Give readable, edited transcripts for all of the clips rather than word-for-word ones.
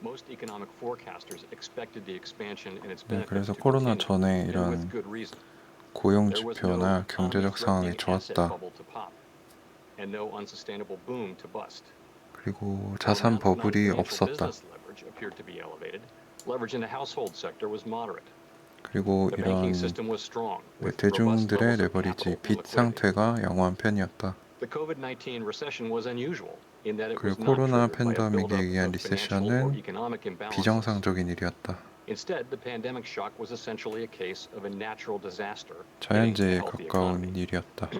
Most economic forecasters expected the expansion and its 네, benefits 그래서 to 코로나 continue, 전에 and with 이런 good reason. 고용 There was no 지표나 경제적 상황이 economy-threatening asset 좋았다. bubble to pop, and no unsustainable boom to bust. 그리고 While 자산 버블이 non-financial 없었다. business leverage appeared to be elevated, leverage in the household sector was moderate. 그리고 The banking 이런 system was strong, with robust 대중들의 levels of 레버리지 capital and 빚 liquidity. 상태가 양호한 편이었다. The COVID-19 recession was unusual in that it was 그리고 not 코로나 triggered by a 팬데믹에 buildup 의한 of financial or 리세션은 economic imbalances. 비정상적인 일이었다. Instead, the pandemic shock was essentially a case of a natural disaster hitting a 자연재해에 healthy economy. 가까운 일이었다.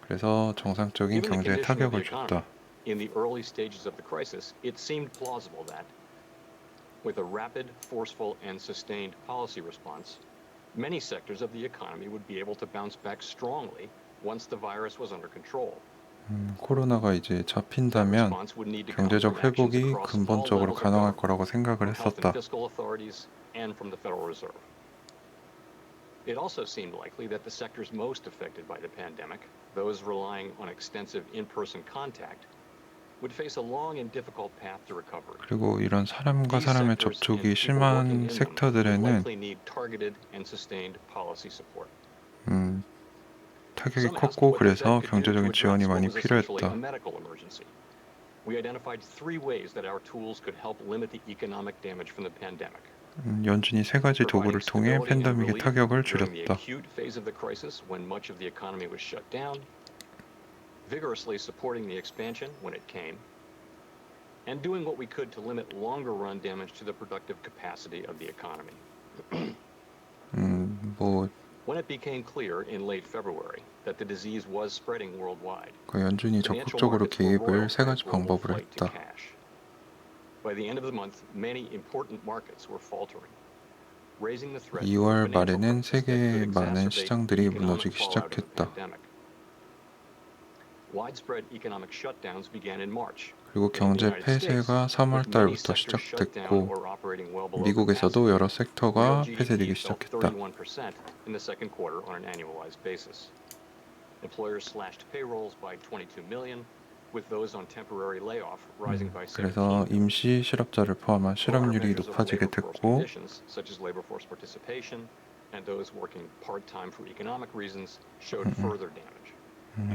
그래서 정상적인 Given the 경제에 condition of the 타격을 economy, 줬다. in the early stages of the crisis, it seemed plausible that, with a rapid, forceful, and sustained policy response, many sectors of the economy would be able to bounce back strongly once the virus was under control. 코로나가 이제 That 잡힌다면 response would need to come from 경제적 actions 회복이 across all 근본적으로 levels of 가능할 government, 거라고 생각을 from health and 했었다. fiscal authorities and from the Federal Reserve. It also seemed likely that the sectors most affected by the pandemic, those relying on extensive in-person contact, would face a long and difficult path to recovery. 그리고 이런 사람과 These 사람의 sectors and 접촉이 people working in 심한 them would 섹터들에는 likely need targeted and sustained policy support. 타격이 Some asked 컸고 what the 그래서 Fed could do to 경제적인 지원이 address what 많이 was essentially a 필요했다. medical emergency. We identified three ways that our tools could help limit the economic damage from the pandemic. 연준이 세 가지 도구를 통해 Providing stability and 팬데믹의 relief 타격을 during the 줄였다. acute phase of the crisis when much of the economy was shut down, vigorously supporting the expansion when it came, and doing what we could to limit longer-run damage to the productive capacity of the economy. 뭐 When it became clear in late February that the disease was spreading worldwide, 그 연준이 financial 적극적으로 markets were 개입을 roiled 세 by a 가지 global 방법으로 flight to 했다. cash. By the end of the month, many important markets were faltering, raising the threat of a 2월 financial 말에는 crisis that could 세계의 많은 exacerbate 시장들이 economic 무너지기 fallout of the 시작했다. pandemic. Widespread economic shutdowns began in March. 그리고 And in the 경제 United States, 폐쇄가 3월 with many 달부터 sectors shut down 시작됐고 or operating well below 미국에서도 capacity, 여러 real 섹터가 폐쇄되기 GDP fell 시작했다. 31% in the second quarter on an annualized basis. Employers slashed payrolls by 22 million, with those on temporary layoff rising by 17 그래서 million. 임시 실업자를 포함한 Broader 실업률이 measures of 높아지게 labor force 됐고 conditions, such as labor force participation, and those working part-time for economic reasons, showed further damage.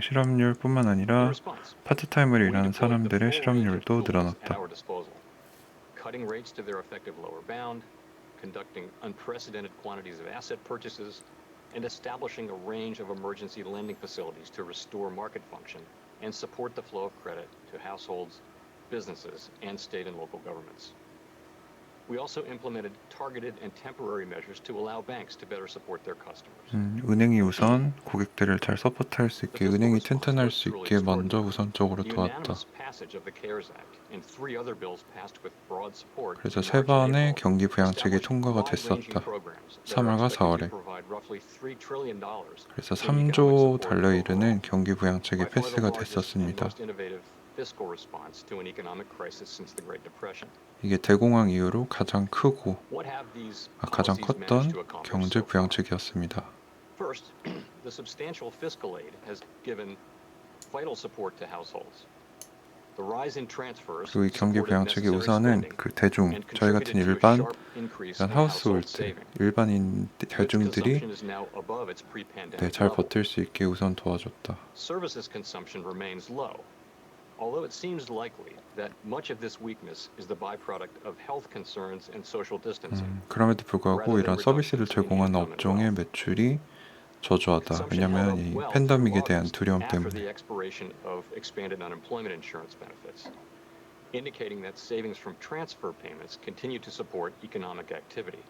실업률뿐만 In 아니라 response, 파트타임으로 we 일하는 deployed the 사람들의 full range of 실업률도 tools at 늘어났다. our disposal, cutting rates to their effective lower bound, conducting unprecedented quantities of asset purchases, and establishing a range of emergency lending facilities to restore market function and support the flow of credit to households, businesses, and state and local governments. We also implemented targeted and temporary measures to allow banks to better support their customers. 은행이 우선 고객들을 잘 서포트할 수 있게, The fiscal 은행이 response 튼튼할 was 수 truly 있게 먼저 extraordinary. 우선적으로 The 도왔다. unanimous passage of the CARES Act and three other bills passed with broad support 그래서 in 세 March and 번의 April 경기 부양책이 established 통과가 wide-ranging 됐었다. programs that are 3월과 expected to 4월에. provide roughly $3 trillion 그래서 in economic 3조 support 달러에 overall. 이르는 경기 부양책이 By far the 패스가 largest and 됐었습니다. most innovative fiscal response to an economic crisis since the Great Depression. 이게 대공황 이후로 가장 크고 What have these 가장 policies managed to 컸던 accomplish 경제 so far? 부양책이었습니다. First, the substantial fiscal aid has given vital support to households. The rise in transfers 그리고 이 경기 supported 부양책의 necessary 우선은 spending 그 대중, and 저희 같은 contributed to a 일반 sharp increase 이런 in household 하우스홀드, saving. 일반인 Goods 대중들이 consumption is now above its pre-pandemic 잘 level. 버틸 수 있게 우선 도와줬다. Services consumption remains low, although it seems likely that much of this weakness is the byproduct of health concerns and social distancing. 그럼에도 불구하고 이런 서비스를 제공하는 업종의 매출이 저조하다. Consumption held 왜냐하면 up 이 well 팬데믹에 through 대한 August 두려움 after the 때문에. expiration of expanded unemployment insurance benefits, indicating that savings from transfer payments continue to support economic activity.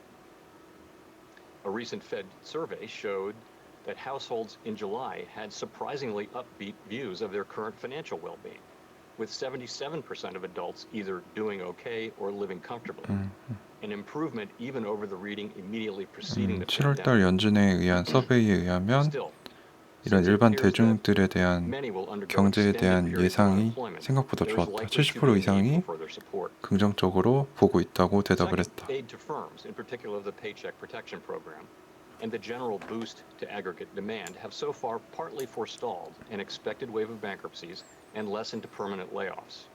A recent Fed survey showed that households in July had surprisingly upbeat views of their current financial well-being, with 77% of adults either doing okay or living comfortably, an improvement even over the reading immediately preceding the 7월달 pandemic. 연준에 의한 서베이에 의하면 Still, 이런 since it 일반 appears that 대중들에 대한 many will undergo 경제에 extended 대한 periods of 예상이 unemployment, 생각보다 there is 좋았다. likely to 70% be a need 이상이 for further support. 긍정적으로 보고 있다고 대답을 Second, 했다. aid to firms, in particular the Paycheck Protection Program, and the general boost to aggregate demand have so far partly forestalled an expected wave of bankruptcies and lessened permanent layoffs.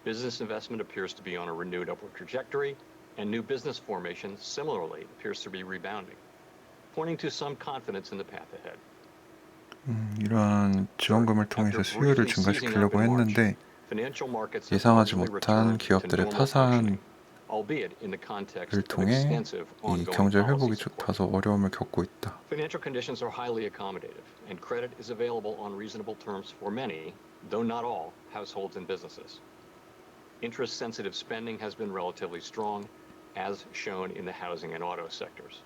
Business investment appears to be on a renewed upward trajectory, and new business formation similarly appears to be rebounding, pointing to some confidence in the path ahead. 이러한 지원금을 통해서 수요를 증가시키려고 했는데 예상하지 못한 기업들의 파산을 통해 이 경제 회복이 다소 어려움을 겪고 있다. Financial conditions are highly accommodative, and credit is available on reasonable terms for many, though not all, households and businesses. Interest-sensitive spending has been relatively strong, as shown in the housing and auto sectors.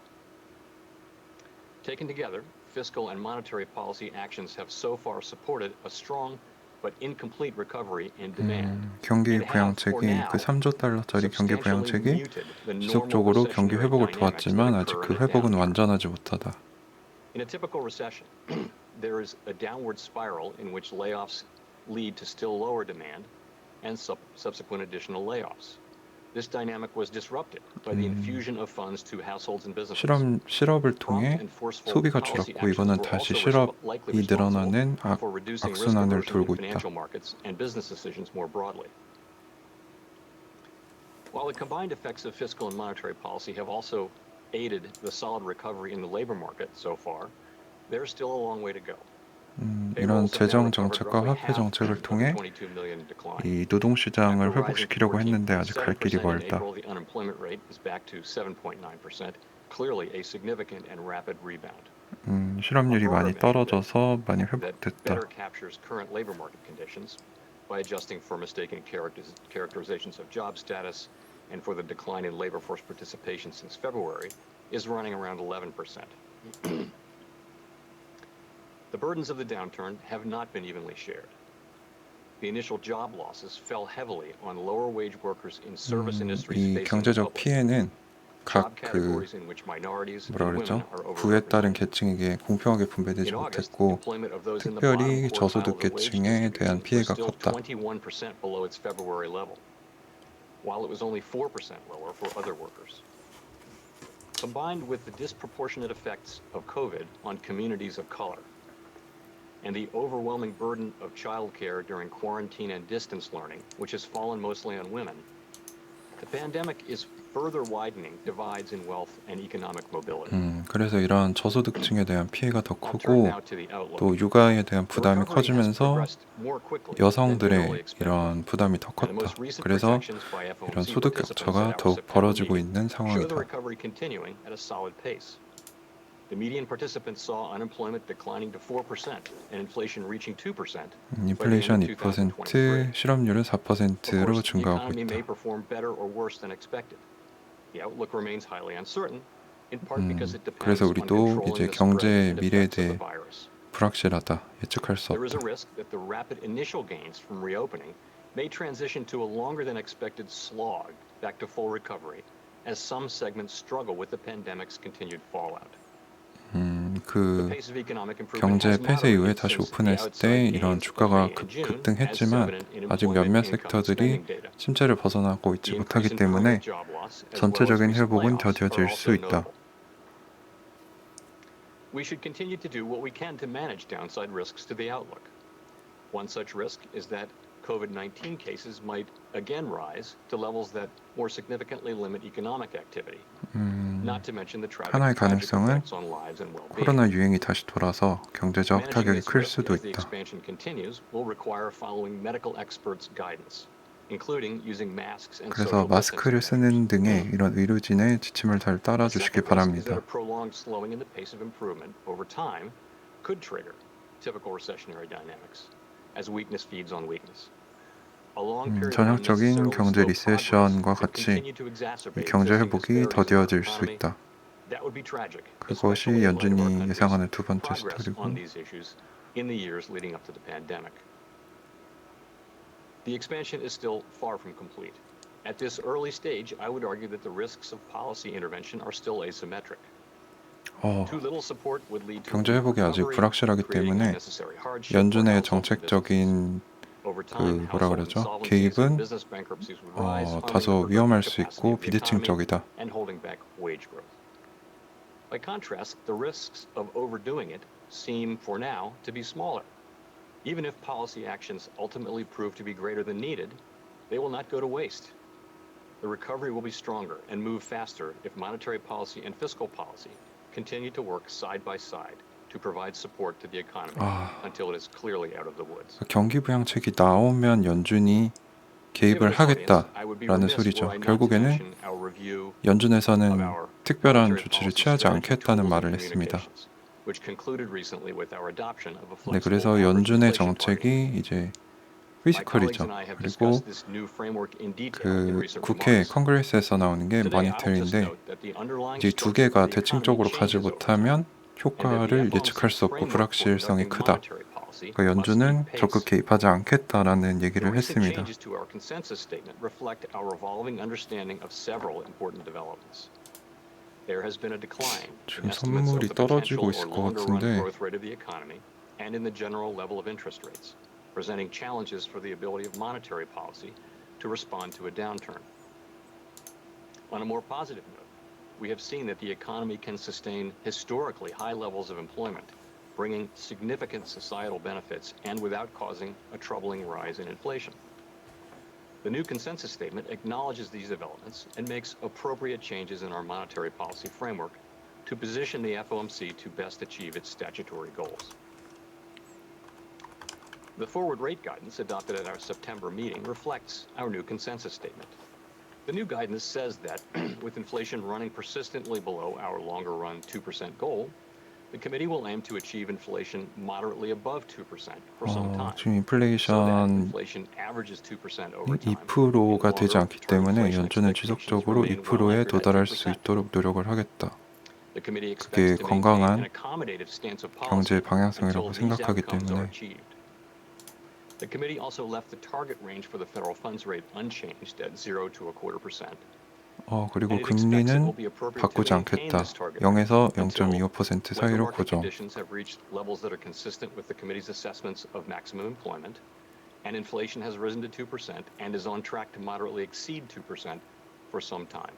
Taken together, fiscal and monetary policy actions have so far supported a strong but incomplete recovery in demand. 경기 부양책이 그 3조 달러짜리 경기 부양책이 지속적으로 경기 회복을 도왔지만 아직 그 회복은 완전하지 못하다. In a typical recession, there is a downward spiral in which layoffs lead to still lower demand and subsequent additional layoffs. This dynamic was disrupted by the infusion of funds to households and businesses. 실업을 통해 소비가 줄었고 이거는 다시 실업이 늘어나는 악순환을 돌고 있다. While the combined effects of fiscal and monetary policy have also aided the solid recovery in the labor market so far, there's still a long way to go. 이런 재정 정책과 화폐 정책을 통해 이 노동 시장을 회복시키려고 했는데 아직 갈 길이 멀다. 실업률이 많이 떨어져서 많이 회복됐다. By adjusting for mistaken characterizations of job status and for the decline in labor force participation since February, is running around 11%. The burdens of the downturn have not been evenly shared. The initial job losses fell heavily on lower wage workers in service industries 이 facing 경제적 피해는 각 부에 따른 계층에게 공평하게 분배되지 못했고 특별히 저소득 계층에 대한 피해가 컸다. While it was only 4% lower for other workers. Combined with the disproportionate effects of COVID on communities of color and the overwhelming burden of childcare during quarantine and distance learning, which has fallen mostly on women, the pandemic is further widening divides in wealth and economic mobility. 그래서 이런 저소득층에 대한 피해가 더 크고 또 육아에 대한 부담이 커지면서 여성들의 이런 부담이 더 컸다. 그래서 이런 소득 격차가 더욱 벌어지고 있는 상황이다. The median participants saw unemployment declining to 4% and inflation reaching 2%. 인플레이션 2%, 실업률은 4%로 증가하고 있다. 그래서 우리도 이제 경제의 미래에 대해 불확실하다. 예측할 수 없다. May transition to a longer than expected slog back to full recovery as some segments struggle with the pandemic's continued fallout. 그 경제 폐쇄 이후에 다시 오픈했을 때 이런 주가가 급등했지만 아직 몇몇 섹터들이 침체를 벗어나고 있지 못하기 때문에 전체적인 회복은 더뎌질 수 있다. We should continue to do what we can to manage downside risks to the outlook. One such risk is that COVID-19 cases might again rise to levels that more significantly limit economic activity. 하나의 가능성은 코로나 유행이 다시 돌아서 경제적 타격이 클 수도 있다. 그래서 마스크를 쓰는 등의 이런 의료진의 지침을 잘 따라주시기 바랍니다. 전형적인 경제 리세션과 같이 이 경제 회복이 더뎌질 수 있다. 그것이 연준이 예상하는 두 번째 스토리고 The expansion is still far from complete. At this early stage, I would argue that the risks of policy intervention are still asymmetric. 경제 회복이 아직 불확실하기 때문에 연준의 정책적인 개입은 다소 위험할 수 있고 비대칭적이다. By contrast, the risks of overdoing it seem for now to be smaller. Even if policy actions ultimately prove to be greater than needed, they will not go to waste. The recovery will be stronger and move faster if monetary policy and fiscal policy continue to work side by side to provide support to the economy until it is clearly out of the woods. 경기 부양책이 나오면 연준이 개입을 하겠다라는 소리죠. 결국에는 연준에서는 특별한 조치를 취하지 않겠다는 말을 했습니다. 네, 그래서 연준의 정책이 이제 피지컬이죠. 그리고 그 국회 컨그레스에서 나오는 게 모니터리인데 이제 두 개가 대칭적으로 가지 못하면 효과를 예측할 수 없고 불확실성이 크다. 그러니까 연준은 적극 개입하지 않겠다라는 얘기를 했습니다. 지금 선물이 떨어지고 있을 것 같은데 presenting challenges for the ability of monetary policy to respond to a downturn. On a more positive note, we have seen that the economy can sustain historically high levels of employment, bringing significant societal benefits and without causing a troubling rise in inflation. The new consensus statement acknowledges these developments and makes appropriate changes in our monetary policy framework to position the FOMC to best achieve its statutory goals. The forward rate guidance adopted at our September meeting reflects our new consensus statement. The new guidance says that with inflation running persistently below our longer-run 2% goal, the committee will aim to achieve inflation moderately above 2% for some time. 지금 인플레이션이 2%가 되지 않기 때문에 연준은 지속적으로 2%에 도달할 수 있도록 노력을 하겠다. 그게 건강한 경제 방향성이라고 생각하기 때문에 The committee also left the target range for the federal funds rate unchanged at 0 to 0.25%. 그리고 금리는 바꾸지 않겠다. 0에서 0.25% 사이로 고정. And inflation has risen to 2% and is on track to moderately exceed 2% for some time.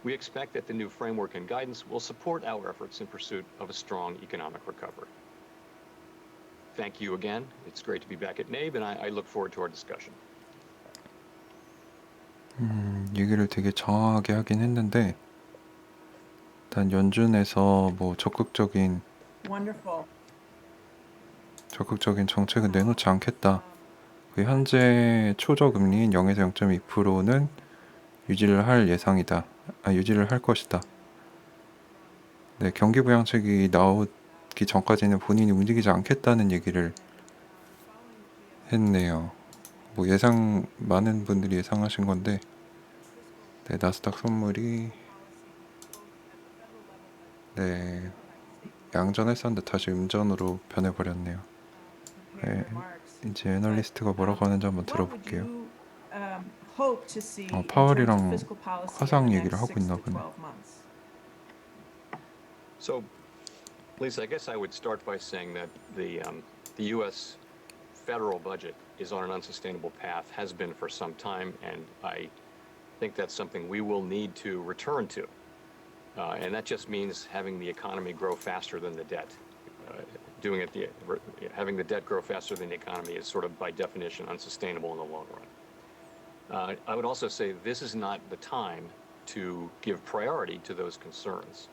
We expect that the new framework and guidance will support our efforts in pursuit of a strong economic recovery. Thank you again. It's great to be back at NABE, and I look forward to our discussion. 얘기를 되게 장황하게 하긴 했는데 일단 연준에서 뭐 적극적인 정책은 내놓지 않겠다. 그 현재 초저금리인 0에서 0.2%는 유지를 할 것이다. 네, 경기 부양책이 나오기 전까지는 본인이 움직이지 않겠다는 얘기를 했네요. 뭐 많은 분들이 예상하신 건데, 네, 나스닥 선물이 네, 양전했었는데 다시 음전으로 변해버렸네요. 네, 이제 애널리스트가 뭐라고 하는지 한번 들어볼게요. 파월이랑 화상 얘기를 하고 있나 보네. So, Lisa, I guess I would start by saying that the U.S. federal budget is on an unsustainable path, has been for some time, and I think that's something we will need to return to. And that just means having the economy grow faster than the debt. Having the debt grow faster than the economy is sort of by definition unsustainable in the long run. I would also say this is not the time to give priority to those concerns.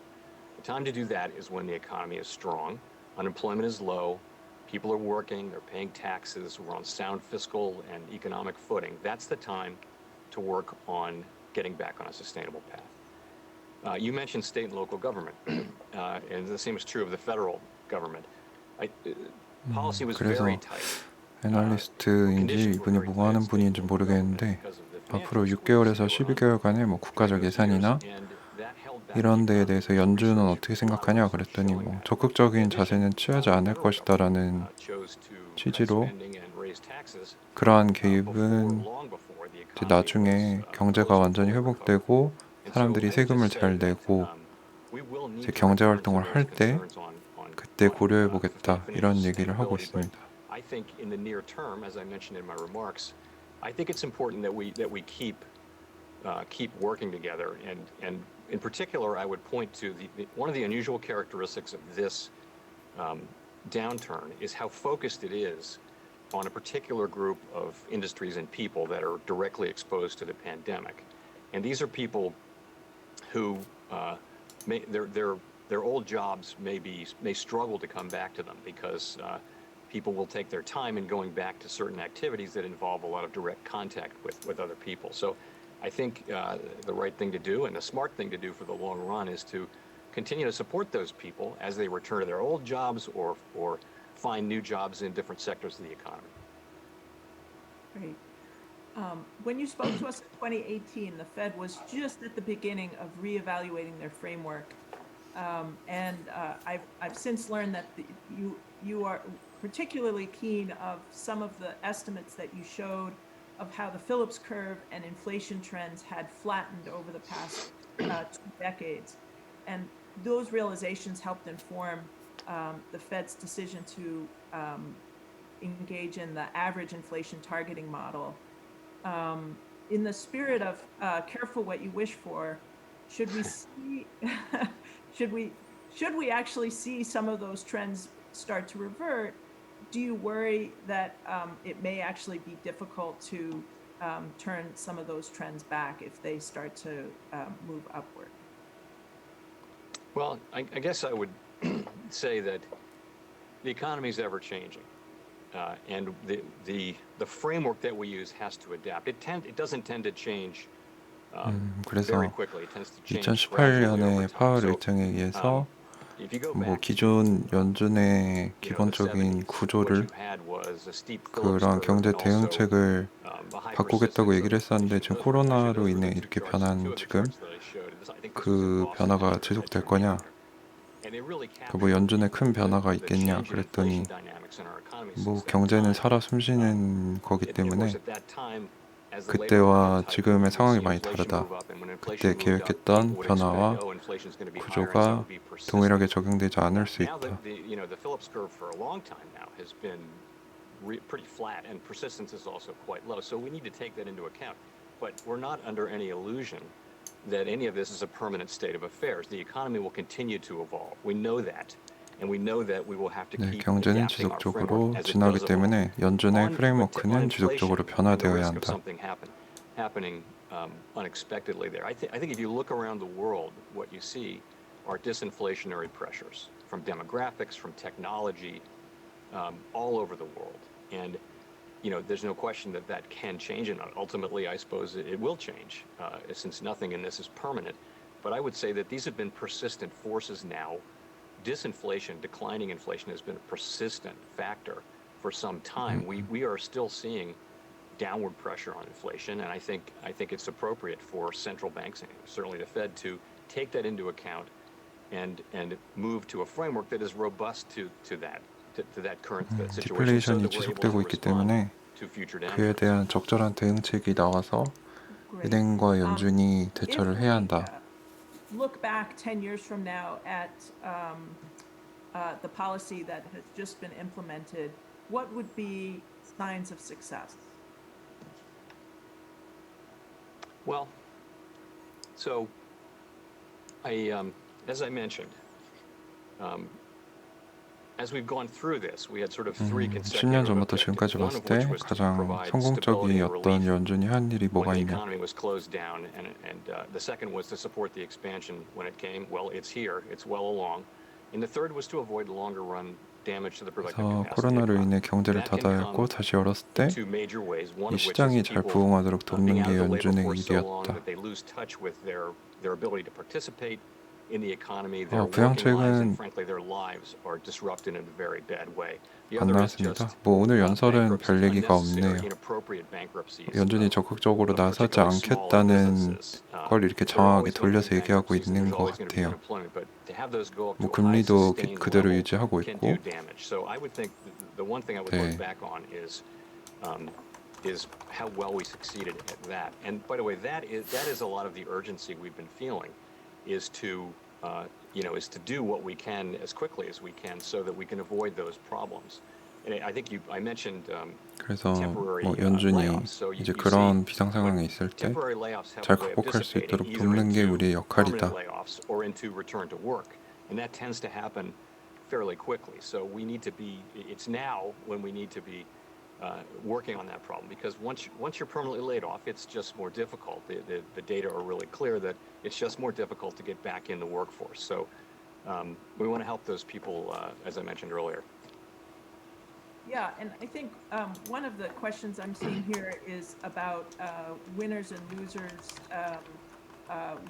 The time to do that is when the economy is strong, unemployment is low, people are working, they're paying taxes, we're on sound fiscal and economic footing. That's the time to work on getting back on a sustainable path. You mentioned state and local government, and the same is true of the federal government. Policy was very tight. 애널리스트인지 이분이 뭐 하는 분인지 모르겠는데 앞으로 6개월에서 12개월간의 뭐 국가적 예산이나 이런 데에 대해서 연준은 어떻게 생각하냐 그랬더니 뭐 적극적인 자세는 취하지 않을 것이다라는 취지로 그러한 개입은 이제 나중에 경제가 완전히 회복되고 사람들이 세금을 잘 내고 이제 경제 활동을 할 때 그때 고려해 보겠다 이런 얘기를 하고 있습니다. I think in the near term, as I mentioned in my remarks, I think it's important that we keep working together. And in particular, I would point to one of the unusual characteristics of this downturn is how focused it is on a particular group of industries and people that are directly exposed to the pandemic. And these are people who their old jobs may struggle to come back to them because people will take their time in going back to certain activities that involve a lot of direct contact with other people. So I think the right thing to do and the smart thing to do for the long run is to continue to support those people as they return to their old jobs or find new jobs in different sectors of the economy. Great. When you spoke to us in 2018, the Fed was just at the beginning of reevaluating their framework. I've since learned that you are particularly keen of some of the estimates that you showed of how the Phillips curve and inflation trends had flattened over the past 2 decades. And those realizations helped inform the Fed's decision to engage in the average inflation targeting model. In the spirit of careful what you wish for, should we see should we actually see some of those trends start to revert? Do you worry that it may actually be difficult to turn some of those trends back if they start to move upward? Well, I guess I would say that the economy is ever changing, and the framework that we use has to adapt. It doesn't tend to change very 그래서 quickly. It tends to change gradually over 2018년에 time. 파월 So 일정에 의해서 if you go 뭐 back, 기존 연준의 you know, the 기본적인 70s, what 구조를 you had was a steep Phillips 그런 curve 경제 and also 대응책을 a high 바꾸겠다고 persistence 얘기를 of 했었는데 inflation. 지금 Those 코로나로 were 인해 the two 이렇게 charts, 변한 two of the 지금 charts that I showed. I think this was in 그 Boston 변화가 at 지속될 your 거냐? meeting. And they really 그 뭐 captured 연준에 큰 the 변화가 change 있겠냐? in inflation 그랬더니 dynamics in our economy 뭐 since that 경제는 time. 살아 숨쉬는 거기 It was 때문에 at that time, as the labor 그때와 market tightened, 지금의 you would 상황이 see 많이 inflation 다르다. move up, and when 그때 inflation moved up, people 계획했던 would expect, 변화와 oh, inflation is going to be higher, and so it 구조가 would be persistent. 동일하게 적용되지 않을 수 Now 있다. the Phillips curve for a long time now has been pretty flat, and persistence is also quite low. So we need to take that into account. But we're not under any illusion that any of this is a permanent state of affairs. The economy will continue to evolve. We know that. And we know that we will have to 네, keep 경제는 adapting our framework 지속적으로 as it 진화하기 does evolve. 때문에 연준의 On 프레임워크는 inflation 지속적으로 and the 변화되어야 risk of 한다. something happening unexpectedly there. I think if you look around the world, what you see are disinflationary pressures from demographics, from technology, all over the world. And there's no question that can change, and ultimately, I suppose it will change, since nothing in this is permanent. But I would say that these have been persistent forces now. Disinflation, declining inflation, has been a persistent factor for some time. We are still seeing downward pressure on inflation, and I think it's appropriate for central banks, and certainly the Fed, to take that into account and move to a framework that is robust to that current situation, so 디플레이션이 that we're able to 지속되고 있기 respond 때문에 to future 그에 downturns. 대한 적절한 대응책이 나와서 Great. 은행과 연준이 If 대처를 we 해야 한다. look back 10 years from now at the policy that has just been implemented, what would be signs of success? Well, so as I mentioned, as we've gone through this, we had sort of three 10년 consecutive 전부터 objectives. 지금까지 One 봤을 of which 때 was to 가장 provide stability and 성공적이었던 relief 연준이 한 일이 when 뭐가 the 있냐? economy was closed down, and the second was to support the expansion when it came. Well, it's here, it's well along. And the third was to avoid longer-run damage to the productive 그래서 capacity of the 코로나로 economy. 인해 경제를 That can 닫아야 come 했고 다시 열었을 때 in two major ways. One 이 of which 시장이 is 잘 people 부응하도록 돕는 being out 게 of the labor 연준의 force so long 일이었다. that they lose touch with their ability to participate in the economy. Their working lives 부양책은 and frankly their lives are disrupted in a very bad way. The 안 other is 나왔습니다. just 뭐 오늘 연설은 bankruptcies, 별 얘기가 unnecessary, 없네요. inappropriate bankruptcies 연준이 of 적극적으로 나서지 particularly smaller 않겠다는 businesses. 걸 이렇게 There are 장황하게 always going to 돌려서 be 얘기하고 bankruptcies, and 있는 there's 것 always going to be 같아요. unemployment, but to have those go up 뭐 to a high 금리도 sustained 그대로 level 유지하고 can do 있고 damage. So I would think the one thing I would 네. look back on is how well we succeeded at that. And by the way, that is a lot of the urgency we've been feeling, is to do what we can as quickly as we can so that we can avoid those problems. And I think I mentioned 그래서 temporary 뭐 연준이 layoffs. So 이제 you 그런 see 비상 상황에 있을 때 temporary layoffs have 잘 a way of 극복할 수 dissipating 있도록 either 돕는 게 into 우리의 permanent 역할이다. layoffs or into return to work, and that tends to happen fairly quickly. So we need to be. It's now when we need to be working on that problem, because once you're permanently laid off, it's just more difficult. The data are really clear that it's just more difficult to get back in the workforce. So we want to help those people, as I mentioned earlier. Yeah, and I think one of the questions I'm seeing here is about winners and losers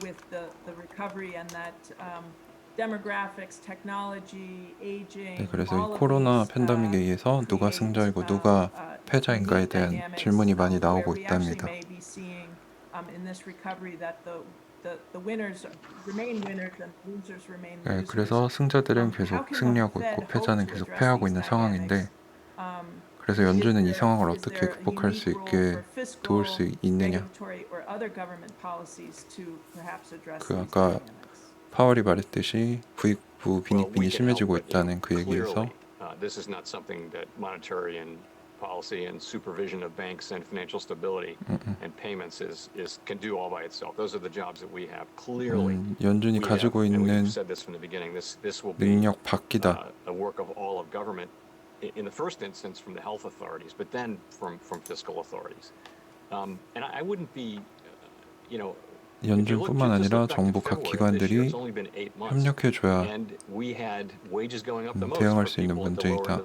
with the recovery, and that demographics, technology, aging, 네, 그래서 이 all of 코로나 these 팬데믹에 의해서 누가 create 승자이고 누가 패자인가에 unique 대한 dynamics 질문이 많이 where 나오고 we actually 있답니다. may be seeing in this recovery that the winners remain winners and losers remain 네, losers. 그래서 승자들은 How 계속 can the 승리하고 Fed 있고 hope 패자는 to 계속 address 패하고 these 있는 상황인데, dynamics? 그래서 연준은 이 상황을 Is 어떻게 there a 극복할 수 unique role 있게 for fiscal, 도울 수 있느냐. regulatory, or other government policies to perhaps address 그 these 아까 dynamics? 파월이 말했듯이 부익부 Well, 빈익빈이 we can help, 심해지고 but you know, 있다는 그 얘기에서 clearly, this is not something that monetary and policy and supervision of banks and financial stability and payments can do all by itself. Those are the jobs that we have. Clearly, 연준이 we have, 가지고 and 있는 we've said this from the beginning. This will be 능력 밖이다. a work of all of government. In the first instance, from the health authorities, but then from fiscal authorities. And I wouldn't be, you know. 연준뿐만 아니라 정부 각 기관들이 협력해줘야 대응할 수 있는 문제이다.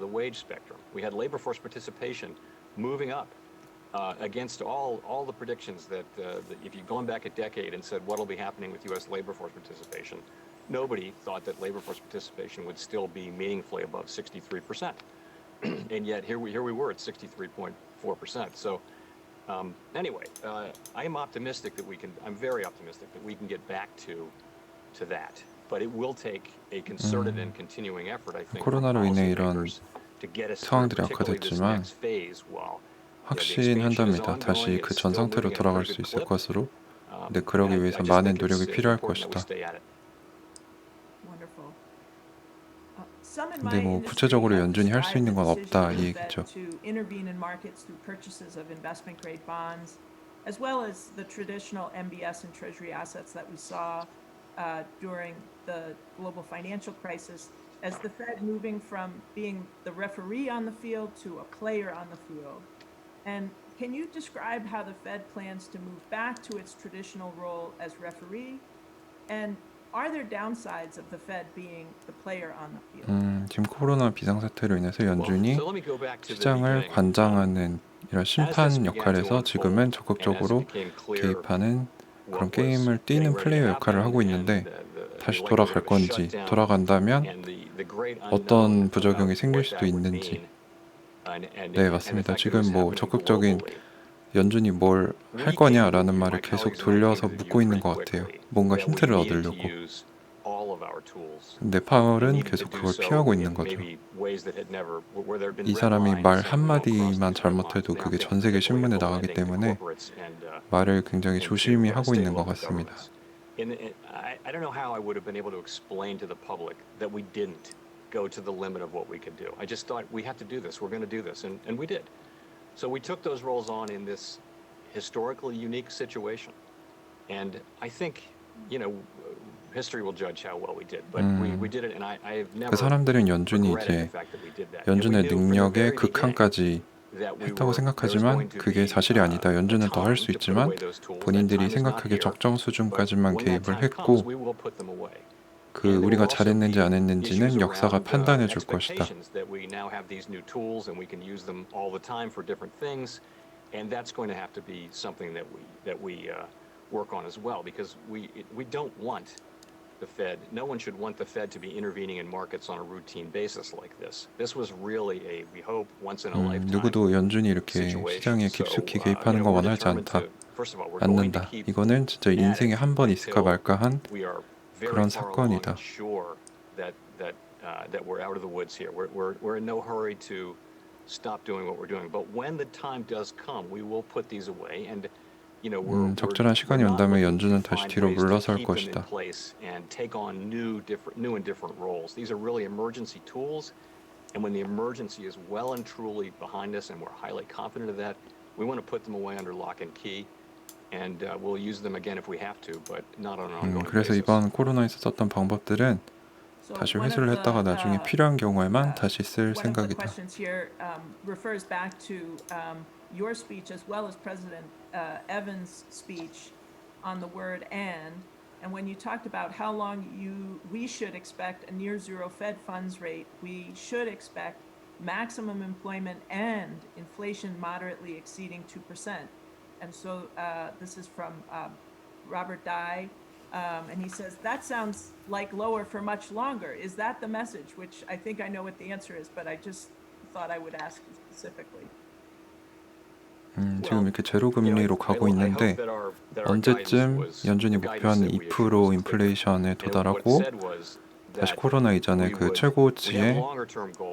We had labor force participation moving up against all the predictions that if you'd gone back a decade and said what will be happening with U.S. labor force participation, nobody thought that labor force participation would still be meaningfully above 63%. And yet here we were at 63.4%. So anyway, I am optimistic that I'm very optimistic that we can get back to that. But it will take a concerted and continuing effort, I think, for 코로나로 인해 이런 policymakers to get us through 상황들이 particularly this 악화됐지만 next phase while 확신한답니다. 다시 그 전상태로 돌아갈 수 있을 것으로. 근데 그러기 위해서 많은 노력이 필요할 것이다. 근데 뭐 구체적으로 연준이 할 수 있는 건 없다 이 얘기죠. As well as the traditional MBS and Treasury assets that we saw during the global financial crisis, as the Fed moving from being the referee on the field to a player on the field. And can you describe how the Fed plans to move back to its traditional role as referee? And are there downsides of the Fed being the player on the field? 지금 코로나 비상사태로 인해서 연준이 시장을 관장하는 이런 심판 역할에서 지금은 적극적으로 개입하는 그런 게임을 뛰는 플레이어 역할을 하고 있는데, 다시 돌아갈 건지, 돌아간다면 어떤 부작용이 생길 수도 있는지. 네, 맞습니다. 지금 뭐 적극적인 연준이 뭘 할 거냐라는 말을 계속 돌려서 묻고 있는 것 같아요. 뭔가 힌트를 얻으려고. 근데 파월은 계속 그걸 피하고 있는 거죠. 이 사람이 말 한마디만 잘못해도 그게 전 세계 신문에 나가기 때문에 말을 굉장히 조심히 하고 있는 것 같습니다. I don't know how I would have been able to explain to the public that we didn't go to the limit of what we could do. I just thought we had to do this. We're going to do this, and we did. So we took those roles on in this historically unique situation, and I think, you know, history will judge how well we did. But we did it, and I have never. 그 사람들은 연준이 이제 연준의 능력의 극한까지 했다고 생각하지만 그게 사실이 아니다. 연준은 더 할 수 있지만 본인들이 생각하기에 적정 수준까지만 개입을 했고, 그 우리가 잘했는지 안 했는지는 역사가 판단해 줄 것이다. And that's going to have to be something that we work on as well, because we don't want the Fed. No one should want the Fed to be intervening in markets on a routine basis like this. This was really we hope, once in a lifetime. 누구도 연준이 이렇게 시장에 깊숙이 개입하는 거 원하지 않는다. 이거는 진짜 인생에 한 번 있을까 말까한 그런 사건이다. That we're out of the woods here. We're in no hurry to stop doing what we're doing. But when the time does come, we will put these away. And you know, 적절한 시간이 온다면 연준은 다시 뒤로 물러설 것이다. And take on new and different roles. These are really emergency tools. And when the emergency is well and truly behind us, and we're highly confident of that, we want to put them away under lock and key. And we'll use them again if we have to, but not on an ongoing basis. 그래서 이번 코로나에서 썼던 방법들은 다시 회수를 했다가 나중에 필요한 경우에만 다시 쓸 One of the 생각이다. questions here refers back to your speech as well as President Evans' speech on the word and when you talked about how long we should expect a near zero Fed funds rate, we should expect maximum employment and inflation moderately exceeding 2%. And so this is from Robert Dye. And he says, that sounds like lower for much longer. Is that the message? Which I think I know what the answer is, but I just thought I would ask you specifically. 지금 이렇게 제로 금리로 가고 있는데 언제쯤 연준이 목표하는 2% 인플레이션에 도달하고 다시 코로나 이전의 그 최고치의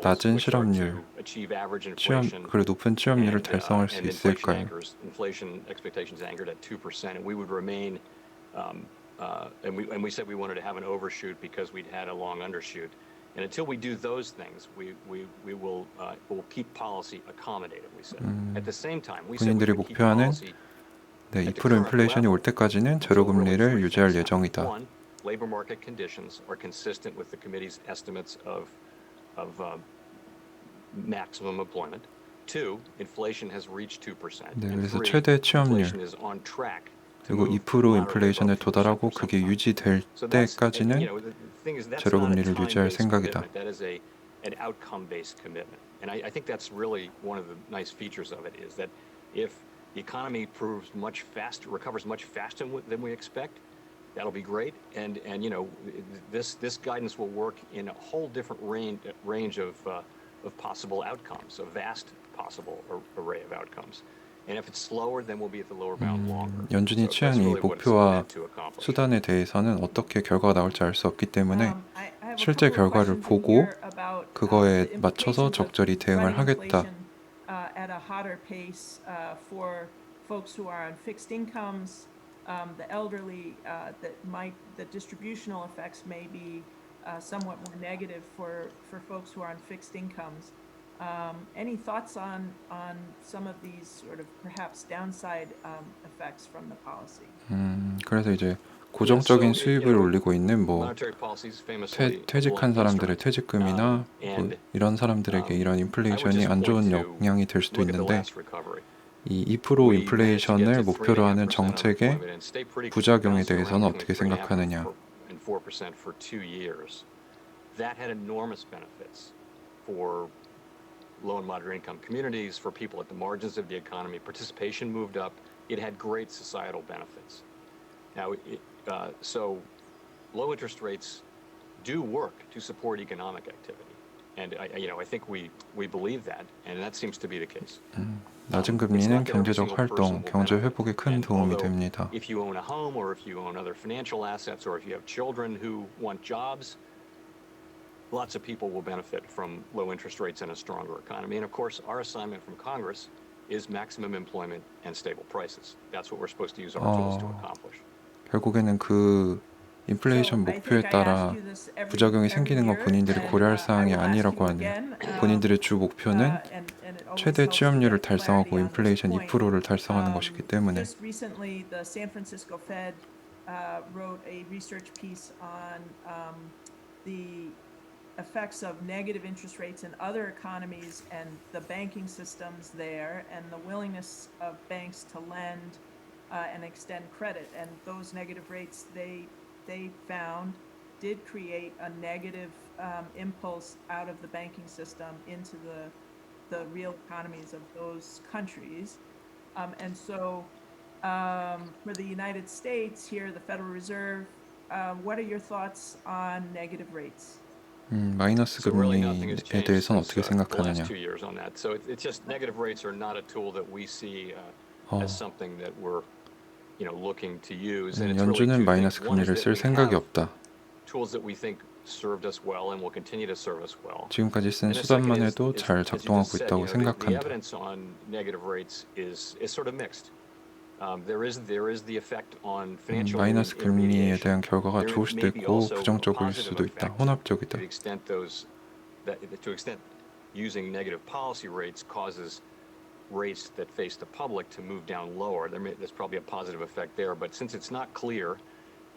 낮은 실업률, 그 높은 취업률을 달성할 수 있을까요? And we said we wanted to have an overshoot because we'd had a long undershoot. And until we do those things, we will keep policy accommodative, we said. At the same time, we said we 본인들이 would keep 목표하는 policy 2% 인플레이션이 올 때까지는 제로 금리를 유지할 예정이다. One, labor market conditions are consistent with the committee's estimates of maximum employment. Two, inflation has reached 2%. 네, 그래서 최대 취업률 Inflation is on track. 그리고 2% 인플레이션에 도달하고 그게 유지될 때까지는 제로 금리를 유지할 생각이다. That is an outcome-based commitment, and I think that's really one of the nice features of it is that if the economy recovers much faster than we expect, that'll be great, and this guidance will work in a whole different range of possible outcomes, a vast possible array of outcomes. And if it's slower, then we'll be at the lower bound longer. 연준이 취한 이 목표와 수단에 대해서는 어떻게 결과가 나올지 알 수 없기 때문에 실제 결과를 보고 그거에 맞춰서 적절히 대응을 하겠다. At a hotter pace for folks who are on fixed incomes, the elderly, the distributional effects may be somewhat more negative for folks who are on fixed incomes. Any thoughts on some of these sort of perhaps downside effects from the policy? 그래서 이제 고정적인 수입을 올리고 있는 뭐 퇴직한 사람들의 퇴직금이나 뭐 이런 사람들에게 이런 인플레이션이 안 좋은 영향이 될 수도 있는데 이 2% 인플레이션을 목표로 하는 정책의 부작용에 대해서는 어떻게 생각하느냐? That had enormous benefits for low and moderate income communities, for people at the margins of the economy. Participation moved up. It had great societal benefits. Now, so low interest rates do work to support economic activity, and I think we believe that, and that seems to be the case. 낮은 금리는 경제적 활동, 경제 회복에 큰 도움이 됩니다. If you own a home, or if you own other financial assets, or if you have children who want jobs, lots of people will benefit from low interest rates and a stronger economy. And of course, our assignment from Congress is maximum employment and stable prices. That's what we're supposed to use our tools to accomplish. 결국에는 그 인플레이션 목표에 따라 부작용이 생기는 건 본인들이 고려할 사항이 아니라고 하네요. 본인들의 주 목표는 최대 취업률을 달성하고 인플레이션 2%를 달성하는 것이기 때문에. Just recently, the San Francisco Fed wrote a research piece on the effects of negative interest rates in other economies and the banking systems there and the willingness of banks to lend and extend credit. And those negative rates they found did create a negative impulse out of the banking system into the real economies of those countries. And so for the United States here, the Federal Reserve, what are your thoughts on negative rates? 마이너스 금리에 대해서는 어떻게 생각하느냐? So it's just negative rates are not a tool that we see as something that we're looking to use. 연준은 마이너스 금리를 쓸 생각이 없다. Tools that we think served us well and will continue to serve us well. 지금까지 쓴 수단만 해도 잘 작동하고 있다고 생각한다. The evidence on negative rates is sort of mixed. There is the effect on financial 마이너스 금리에 대한 결과가 좋을 수도 있고 부정적일 수도 있다. 혼합적이다. To the extent using negative policy rates causes rates that face the public to move down lower, there's probably a positive effect there. But since it's not clear,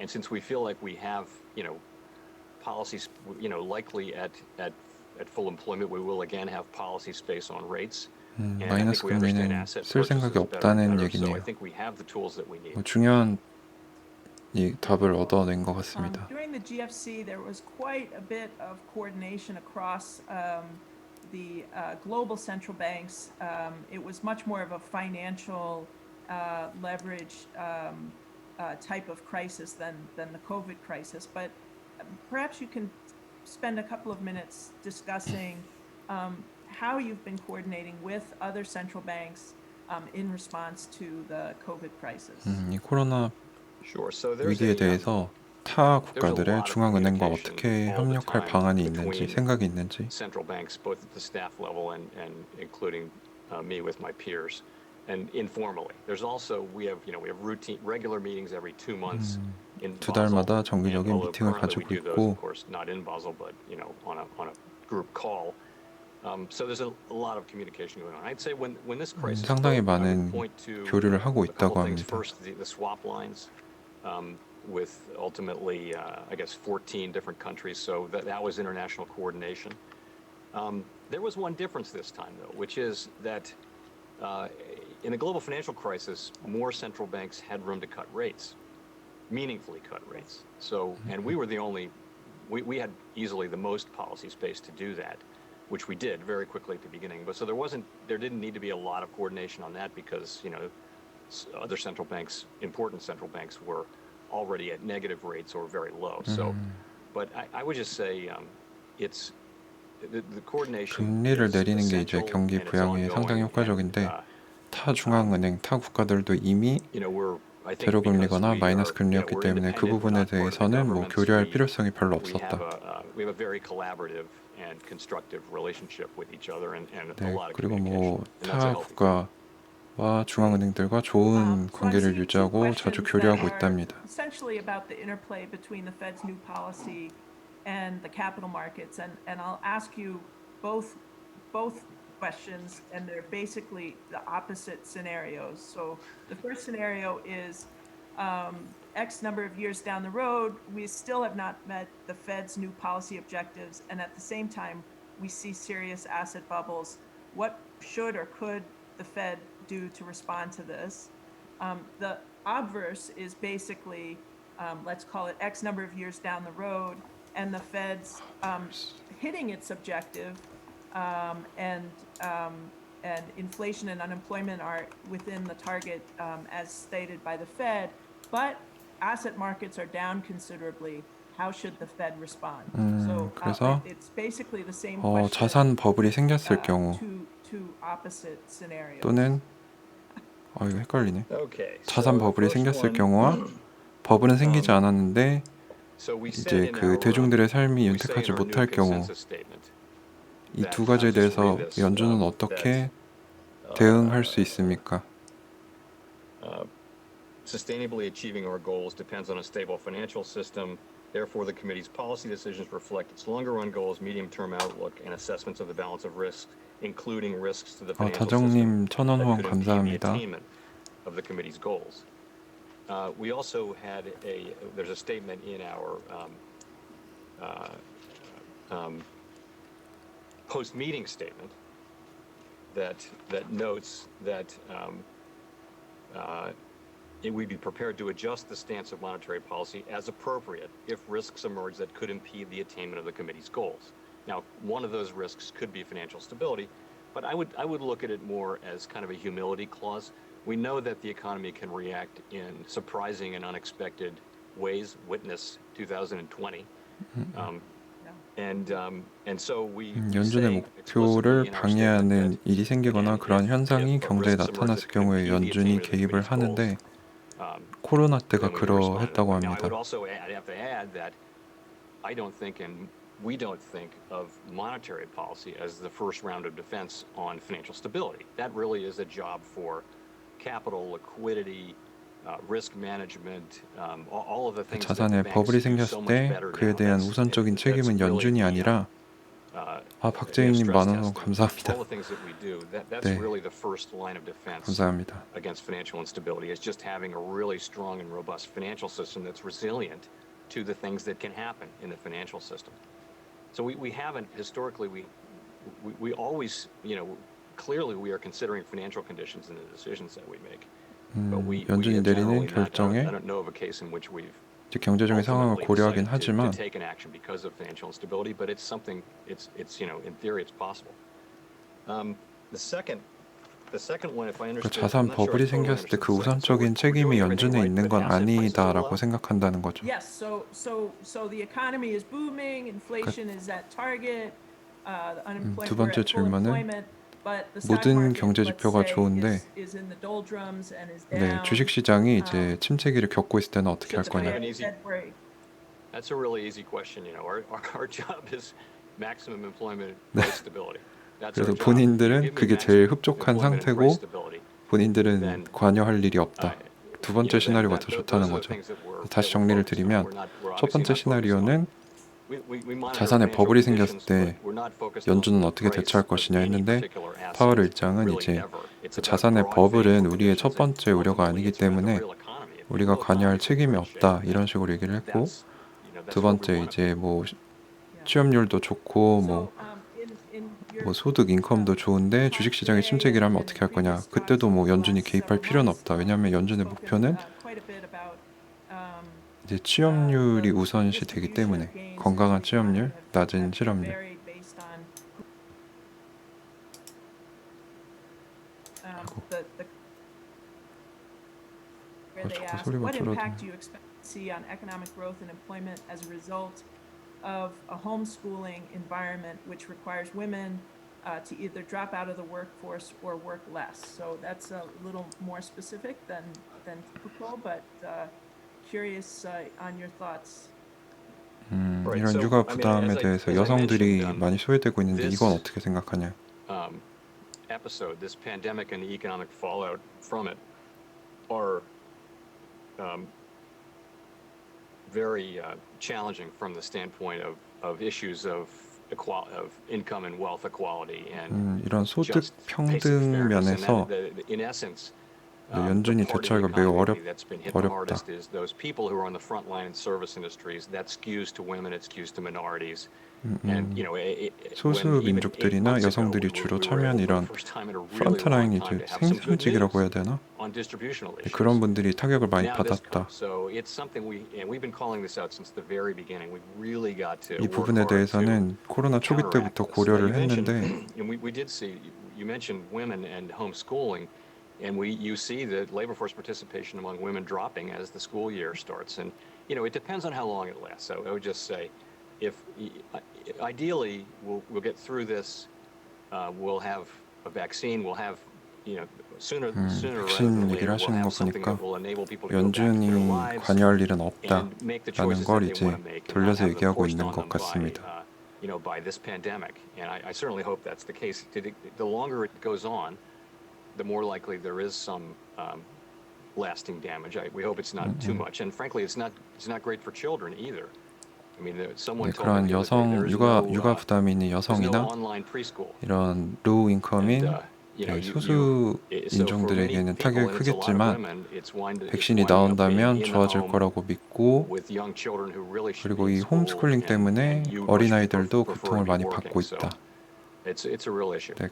and since we feel like we have policy, likely at full employment, we will again have policy space on rates. And I 마이너스 think we understand 금리는 asset 쓸 purchases 생각이 better and 없다는 better. So I 얘기네요. think we have the tools that we need. 중요한 이 답을 얻어낸 것 같습니다. During the GFC, there was quite a bit of coordination across the global central banks. It was much more of a financial leverage type of crisis than the COVID crisis. But perhaps you can spend a couple of minutes discussing how you've been coordinating with other central banks in response to the COVID crisis. 이 코로나 Sure. So 위기에 대해서 타 국가들의 중앙은행과 어떻게 협력할 방안이 있는지, 생각이 있는지. Central banks, both at the staff level and including me with my peers, and informally. There's also we have routine regular meetings every 2 months in 두 달마다 Basel. 정기적인 Although 미팅을 currently 가지고 we do those, 있고 of course, not in Basel, but on a group call. So there's a lot of communication going on. I'd say when this crisis 상당히 broke, I 많은 would point to 교류를 하고 a couple 있다고 things. 합니다. First, the swap lines with ultimately, I guess, 14 different countries. So that was international coordination. There was one difference this time, though, which is that in the global financial crisis, more central banks had room to cut rates, meaningfully cut rates. So, and we were the only, we had easily the most policy space to do that, which we did very quickly at the beginning. But so there didn't need to be a lot of coordination on that because, other central banks, important central banks, were already at negative rates or very low. So, but I would just say it's the coordination. 금리를 내리는 게 이제 경기 부양에 상당히 효과적인데 타 중앙은행, 타 국가들도 이미 제로 금리거나 마이너스 금리였기 때문에 그 부분에 대해서는 뭐 교류할 필요성이 별로 없었다. 네, 그리고 뭐 타 국가와 중앙은행들과 좋은 관계를 유지하고 자주 교류하고 있답니다. Essentially about the interplay between the Fed's new policy and the capital markets, and I'll ask you both questions, and they're basically the opposite scenarios. So the first scenario is X number of years down the road, we still have not met the Fed's new policy objectives, and at the same time, we see serious asset bubbles. What should or could the Fed do to respond to this? The obverse is basically, let's call it X number of years down the road, and the Fed's hitting its objective, and inflation and unemployment are within the target as stated by the Fed, but asset markets are down considerably. How should the Fed respond? So 그래서 it's basically the same question. 자산 버블이 생겼을 경우 Two opposite scenarios. 또는 이거 헷갈리네. 자산 버블이 생겼을 경우와 버블은 생기지 않았는데 이제 그 대중들의 삶이 윤택하지 못할 경우 이 두 가지에 대해서 연준은 어떻게 대응할 수 있습니까? Sustainably achieving our goals depends on a stable financial system. Therefore, the committee's policy decisions reflect its longer-run goals, medium-term outlook, and assessments of the balance of risks, including risks to the financial system 다정님 1,000원 후원 that could impede the 감사합니다. attainment of the committee's goals. We also had there's a statement in our post-meeting statement that notes that we'd be prepared to adjust the stance of monetary policy as appropriate if risks emerge that could impede the attainment of the committee's goals. Now, one of those risks could be financial stability, but I would look at it more as kind of a humility clause. We know that the economy can react in surprising and unexpected ways. Witness 2020. And so we 연준의 목표를 방해하는 일이 생기거나 그러한 현상이 경제에 나타났을 경우에 연준이 개입을 하는데 코로나 때가 그러했다고 합니다. I would also have to add that I don't think and we don't think of monetary policy as the first round of defense on financial stability. That really is a job for capital, liquidity, risk management, all of the things. 자산에 버블이 생겼을 때 그에 대한 우선적인 책임은 연준이 아니라 박재인님 10,000원 후원 감사합니다. 네, 감사합니다. Against financial instability is just having a really strong and robust financial system that's resilient to the things that can happen in the financial system. So we haven't historically we always, clearly we are considering financial conditions in the decisions that we make. But we 연준이 have 내리는 generally not, 결정에 I don't know of a case in which we've 이제 경제적인 상황을 ultimately 고려하긴 decided to 하지만 take an action because of financial instability, but it's something, it's in theory it's possible. The second one, if I 그 understood, 자산 I'm not sure I 버블이 totally 생겼을 때 understood 그 the second. So 우선적인 we're 책임이 doing everything 연준에 right, 있는 but 건 asset prices are 아니다라고 low? 생각한다는 거죠. Yes, so the economy is booming, inflation is at target, 두 we're 번째 at full 질문은 employment, but the stock 모든 market, 경제 let's 지표가 say, 좋은데 is in the doldrums and is 네, down. 주식 시장이 이제 침체기를 겪고 있을 때는 어떻게 할 Should the 거냐? Fed break? That's a really easy question. Our job is maximum employment and price stability. That's our 그래서 job. You 본인들은 give me 그게 제일 maximum 흡족한 employment and 상태고 price stability, 본인들은 then, 관여할 일이 없다. 두 번째 시나리오가 더 those 좋다는 are the 거죠. things that we're 다시 정리를 focused on. 드리면 We're 첫 obviously 번째 not focused on. 시나리오는 We monitor 자산에 financial 버블이 생겼을 conditions, 때 but we're not focused on 연준은 어떻게 price 대처할 of 것이냐 any 했는데 particular asset, 파월의장은 really 이제 ever. It's 그 about 자산의 broad 버블은 financial 우리의 첫 conditions, and 번째 우려가 ultimately 아니기 it's about the 때문에 real economy. If the 우리가 real 관여할 economy is in 책임이 great shape, 없다 이런 식으로 얘기를 했고 that's 두 where we 번째 want to be. 이제 뭐 취업률도 좋고 뭐 뭐 소득 인컴도 좋은데 주식 시장이 침체기라면 어떻게 할 거냐? 그때도 뭐 연준이 개입할 필요는 없다. 왜냐하면 연준의 목표는 이제 취업률이 우선시 되기 때문에 건강한 취업률, 낮은 실업률. Where they ask, what impact do you expect to see on economic growth and employment as a result of a homeschooling environment which requires women to either drop out of the workforce or work less? So that's a little more specific than typical, but curious on your thoughts. 이런 육아 부담에 대해서 여성들이 많이 소외되고 있는데 이건 어떻게 생각하냐? Episode, this pandemic and the economic fallout from it are very challenging from the standpoint of issues of income and wealth equality and 이런 소득 just basic 평등 fairness. 면에서 And in essence, 연준이 the part of the 대처하기가 매우 economy that's been hit the 어렵다. hardest is those people who are on the front line in service industries. That skews to women, it skews to minorities. And 소수 민족들이나 여성들이 주로 참여한 이런 프론트라인 이제 생존직이라고 해야 되나? 그런 분들이 타격을 많이 받았다. 이 부분에 대해서는 코로나 초기 때부터 고려를 했는데 And you see the labor force participation among women dropping as the school year starts. And, it depends on how long it lasts. So I would just say, if ideally we'll get through this, we'll have a vaccine, we'll have, sooner rather than later, we'll have something that will enable people to go back to their 연준이 lives 관여할 일은 and make the 없다라는 choices 걸 that they want 이제 to make and not 돌려서 have them 얘기하고 forced 있는 on 것 them 같습니다. by this pandemic. And I certainly hope that's the case. The longer it goes on, the more likely there is some lasting damage. We hope it's not too much. And frankly, it's not great for children either. I mean, someone told me 그런 the other day, there is 육아 부담이 있는 no 여성이나 online preschool. 이런 로우 인컴인 소수 인종들에게는 타격이 크겠지만 백신이 나온다면 좋아질 거라고 믿고 그리고 이 홈스쿨링 때문에 어린아이들도 고통을 많이 받고 있다. 네,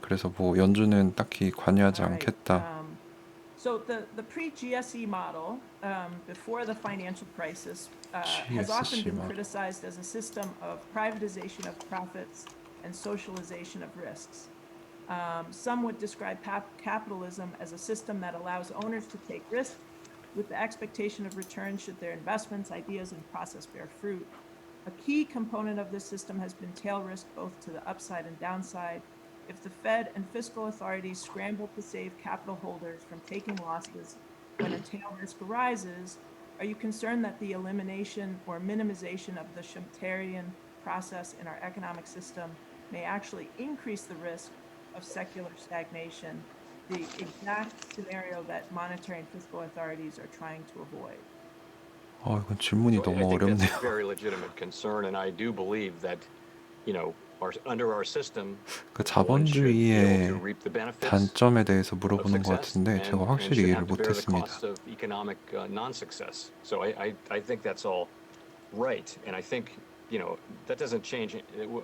그래서 뭐 연준은 딱히 관여하지 않겠다. So the pre-GSE model before the financial crisis has often been criticized as a system of privatization of profits and socialization of risks. Some would describe capitalism as a system that allows owners to take risks with the expectation of return should their investments, ideas, and process bear fruit. A key component of this system has been tail risk both to the upside and downside. If the Fed and fiscal authorities scramble to save capital holders from taking losses when a tail risk arises, are you concerned that the elimination or minimization of the Schumpeterian process in our economic system may actually increase the risk of secular stagnation, the exact scenario that monetary and fiscal authorities are trying to avoid? 이건 질문이 너무 I think 어렵네요. that's a very legitimate concern, and I do believe that, under our system, 그 자본주의의 단점에 대해서 물어보는 것 같은데 제가 확실히 이해를 못했습니다. So I think that's all Right, and I think, that doesn't change.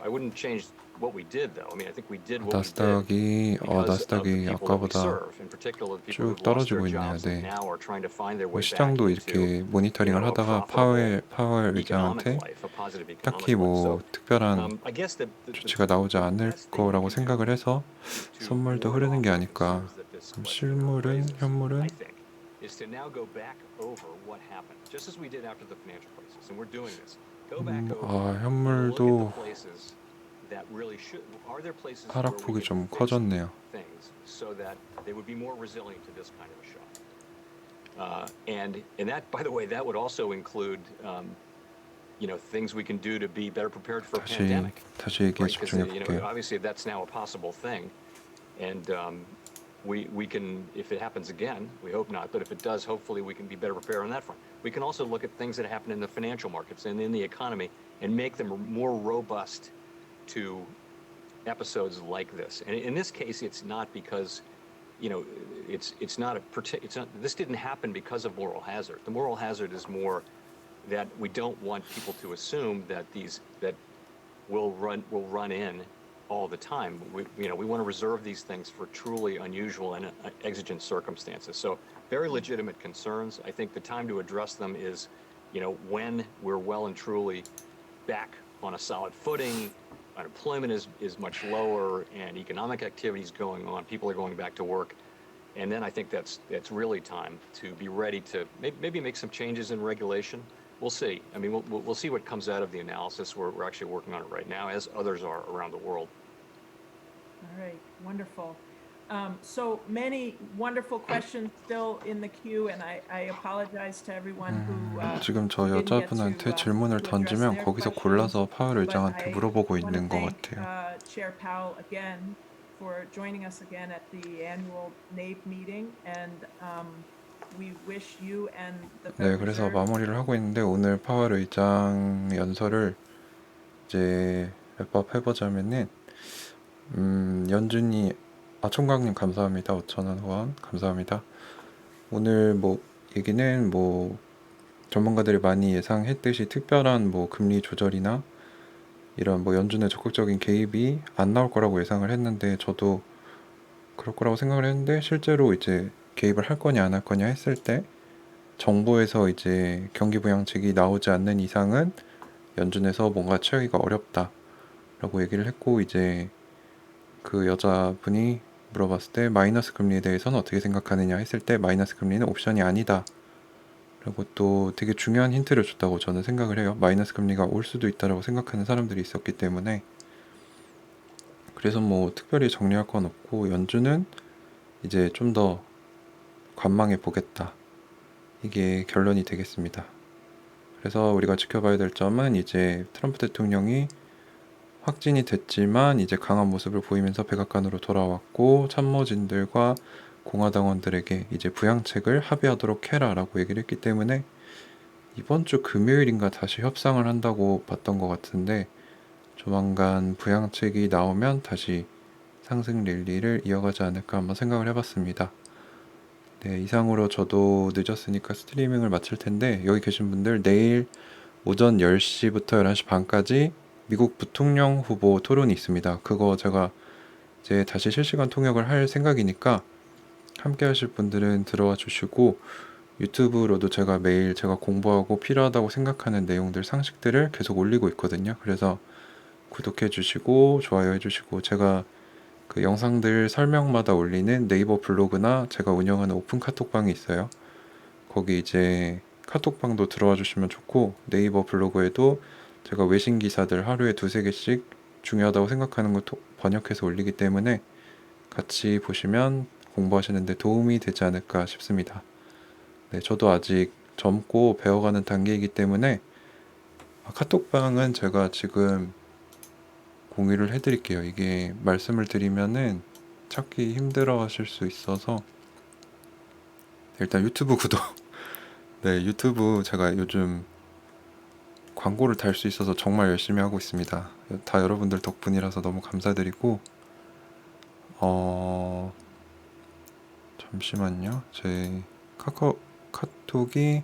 I wouldn't change what we did, though. I mean, I think we did what we did because of the 나스닥이 people that we 아까보다 serve, in particular the people 쭉 who've lost their 떨어지고 있네요. jobs and 네. now are trying to find their way back 시장도 into, 이렇게 모니터링을 a 하다가 profitable 파월 economic 의장한테 life, a positive 딱히 economic life. 뭐 So, 특별한 I guess that 조치가 나오지 않을 best thing we 거라고 can do 생각을 해서 to 선물도 ward 흐르는 게 off the 아닐까. concerns that this 실물은, raises, 현물은 I think, is to now go back over what happened, just as we did after the financial crisis, and we're doing this. Go back over and look at the 현물도 places that really should. Are there places where we 하락폭이 좀 can fix 커졌네요. things so that they would be more resilient to this kind of a shock? And that, by the way, that would also include, things we can do to be better prepared for a pandemic. 다시 얘기에 Right? Because 집중해 볼게요. obviously that's now a possible thing, and we can, if it happens again, we hope not, but if it does, hopefully we can be better prepared on that front. We can also look at things that happen in the financial markets and in the economy and make them more robust to episodes like this. And in this case, it's not because, it's not this didn't happen because of moral hazard. The moral hazard is more that we don't want people to assume that that will run in all the time. We want to reserve these things for truly unusual and exigent circumstances. So very legitimate concerns. I think the time to address them is, when we're well and truly back on a solid footing, unemployment is much lower, and economic activity is going on. People are going back to work. And then I think that's really time to be ready to maybe make some changes in regulation. We'll see. I mean, we'll see what comes out of the analysis. We're actually working on it right now, as others are around the world. All right, wonderful. So many wonderful questions still in the queue, and I apologize to everyone who 지금 저 didn't get 여자분한테 to 질문을 address 던지면 their 거기서 questions, 골라서 파월 but 의장한테 I 물어보고 want to 있는 것 thank 같아요. Chair Powell again for joining us again at the annual NABE meeting, and we wish you and the 네, Federal 그래서 Reserve 마무리를 하고 있는데 오늘 파월 의장 연설을 이제 랩업 해보자면은 연준이 총각님 감사합니다. 5,000원 후원 감사합니다. 오늘 얘기는 전문가들이 많이 예상했듯이 특별한 금리 조절이나 이런 연준의 적극적인 개입이 안 나올 거라고 예상을 했는데 저도 그럴 거라고 생각을 했는데 실제로 이제 개입을 할 거냐 안 할 거냐 했을 때 정부에서 이제 경기 부양책이 나오지 않는 이상은 연준에서 뭔가 취하기가 어렵다라고 얘기를 했고 이제 그 여자분이 물어봤을 때 마이너스 금리에 대해서는 어떻게 생각하느냐 했을 때 마이너스 금리는 옵션이 아니다 라고 또 되게 중요한 힌트를 줬다고 저는 생각을 해요. 마이너스 금리가 올 수도 있다라고 생각하는 사람들이 있었기 때문에 그래서 특별히 정리할 건 없고 연준은 이제 좀 더 관망해 보겠다 이게 결론이 되겠습니다. 그래서 우리가 지켜봐야 될 점은 이제 트럼프 대통령이 확진이 됐지만 이제 강한 모습을 보이면서 백악관으로 돌아왔고 참모진들과 공화당원들에게 이제 부양책을 합의하도록 해라라고 얘기를 했기 때문에 이번 주 금요일인가 다시 협상을 한다고 봤던 것 같은데 조만간 부양책이 나오면 다시 상승 랠리를 이어가지 않을까 한번 생각을 해봤습니다. 네, 이상으로 저도 늦었으니까 스트리밍을 마칠 텐데 여기 계신 분들 내일 오전 10시부터 11시 반까지 미국 부통령 후보 토론이 있습니다. 그거 제가 이제 다시 실시간 통역을 할 생각이니까 함께 하실 분들은 들어와 주시고 유튜브로도 제가 매일 제가 공부하고 필요하다고 생각하는 내용들 상식들을 계속 올리고 있거든요. 그래서 구독해 주시고 좋아요 해주시고 제가 그 영상들 설명마다 올리는 네이버 블로그나 제가 운영하는 오픈 카톡방이 있어요. 거기 이제 카톡방도 들어와 주시면 좋고 네이버 블로그에도 제가 외신 기사들 하루에 2-3개씩 중요하다고 생각하는 거 번역해서 올리기 때문에 같이 보시면 공부하시는 데 도움이 되지 않을까 싶습니다. 네, 저도 아직 젊고 배워가는 단계이기 때문에 카톡방은 제가 지금 공유를 해드릴게요. 이게 말씀을 드리면은 찾기 힘들어 하실 수 있어서 일단 유튜브 구독 네, 유튜브 제가 요즘 광고를 달 수 있어서 정말 열심히 하고 있습니다. 다 여러분들 덕분이라서 너무 감사드리고 잠시만요. 제 카톡이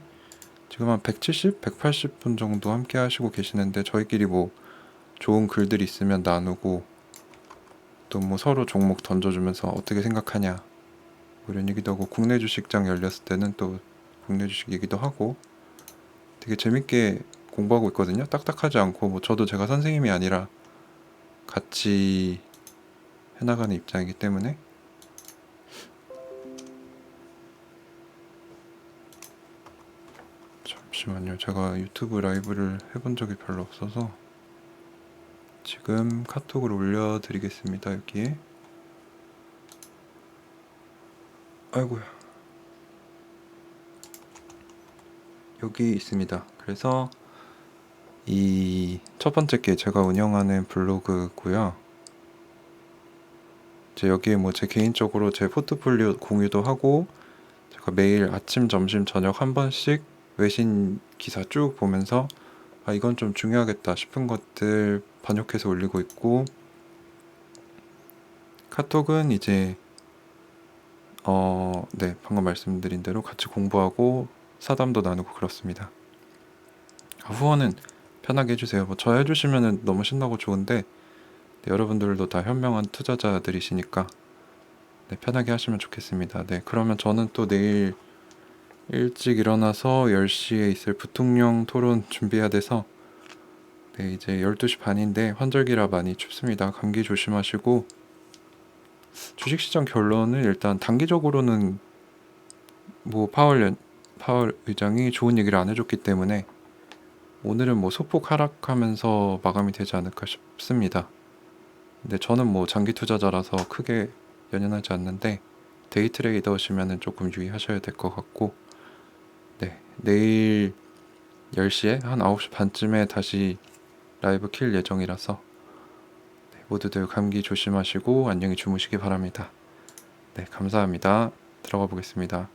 지금 한 170, 180분 정도 함께 하시고 계시는데 저희끼리 뭐 좋은 글들이 있으면 나누고 또 뭐 서로 종목 던져주면서 어떻게 생각하냐 뭐 이런 얘기도 하고 국내 주식장 열렸을 때는 또 국내 주식 얘기도 하고 되게 재밌게 공부하고 있거든요. 딱딱하지 않고 뭐 저도 제가 선생님이 아니라 같이 해나가는 입장이기 때문에 잠시만요. 제가 유튜브 라이브를 해본 적이 별로 없어서 지금 카톡을 올려드리겠습니다. 여기에 아이고야 여기 있습니다. 그래서 이 첫 번째 게 제가 운영하는 블로그고요. 이제 여기에 뭐 제 개인적으로 제 포트폴리오 공유도 하고 제가 매일 아침, 점심, 저녁 한 번씩 외신 기사 쭉 보면서 아 이건 좀 중요하겠다 싶은 것들 번역해서 올리고 있고 카톡은 이제 네 방금 말씀드린 대로 같이 공부하고 사담도 나누고 그렇습니다. 후원은 편하게 해주세요. 뭐 저 해주시면은 너무 신나고 좋은데 네, 여러분들도 다 현명한 투자자들이시니까 네, 편하게 하시면 좋겠습니다. 네, 그러면 저는 또 내일 일찍 일어나서 10시에 있을 부통령 토론 준비해야 돼서 네, 이제 12시 반인데 환절기라 많이 춥습니다. 감기 조심하시고 주식시장 결론은 일단 단기적으로는 뭐 파월 의장이 좋은 얘기를 안 해줬기 때문에 오늘은 뭐 소폭 하락하면서 마감이 되지 않을까 싶습니다. 근데 저는 뭐 장기 투자자라서 크게 연연하지 않는데 데이 트레이더시면은 조금 유의하셔야 될 것 같고 네, 내일 10시에 한 9시 반쯤에 다시 라이브 킬 예정이라서 네, 모두들 감기 조심하시고 안녕히 주무시기 바랍니다. 네, 감사합니다. 들어가 보겠습니다.